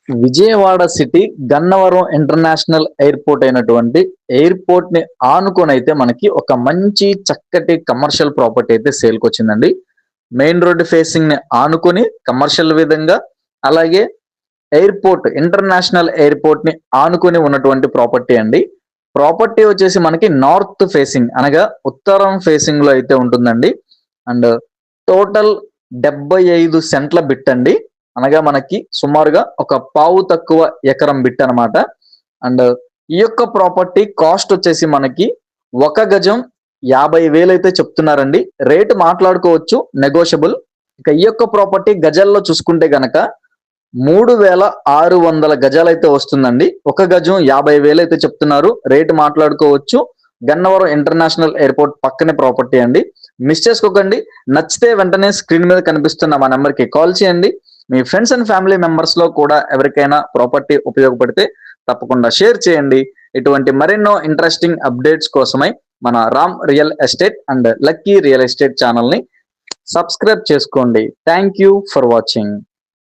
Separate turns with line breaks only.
Vijayawada city Gannavaram international airport అయినటువంటి airport ని ఆనుకొని అయితే మనకి ఒక మంచి చక్కటి కమర్షియల్ ప్రాపర్టీ అయితే సేల్కి వచ్చిందండి. మెయిన్ రోడ్ ఫేసింగ్ ని ఆనుకొని కమర్షియల్ విధంగా, అలాగే ఎయిర్పోర్ట్ ఇంటర్నేషనల్ ఎయిర్పోర్ట్ ని ఆనుకొని ఉన్నటువంటి ప్రాపర్టీ అండి. ప్రాపర్టీ వచ్చేసి మనకి నార్త్ ఫేసింగ్ అనగా ఉత్తరం ఫేసింగ్ లో అయితే ఉంటుందండి. అండ్ టోటల్ 75 సెంట్ల బిట్ అండి. అనగా మనకి సుమారుగా ఒక పావు తక్కువ ఎకరం బిట్ అనమాట. అండ్ ఈ యొక్క ప్రాపర్టీ కాస్ట్ వచ్చేసి మనకి 1 గజం 50,000 అయితే చెప్తున్నారండి. రేటు మాట్లాడుకోవచ్చు, నెగోషియబుల్. ఇక ఈ యొక్క ప్రాపర్టీ గజాల్లో చూసుకుంటే గనక 3,600 గజాలు అయితే వస్తుందండి. 1 గజం 50,000 అయితే చెప్తున్నారు. రేటు మాట్లాడుకోవచ్చు. గన్నవరం ఇంటర్నేషనల్ ఎయిర్పోర్ట్ పక్కనే ప్రాపర్టీ అండి. మిస్ చేసుకోకండి. నచ్చితే వెంటనే స్క్రీన్ మీద కనిపిస్తున్న మా నెంబర్కి కాల్ చేయండి. మీ ఫ్రెండ్స్ అండ్ ఫ్యామిలీ మెంబర్స్ లో కూడా ఎవరికైనా ప్రాపర్టీ ఉపయోగపడితే తప్పకుండా షేర్ చేయండి. ఇటువంటి మరెన్నో ఇంట్రెస్టింగ్ అప్డేట్స్ కోసమై మన Ram real estate and lucky real estate channel ని సబ్స్క్రైబ్ చేసుకోండి. Thank you for watching.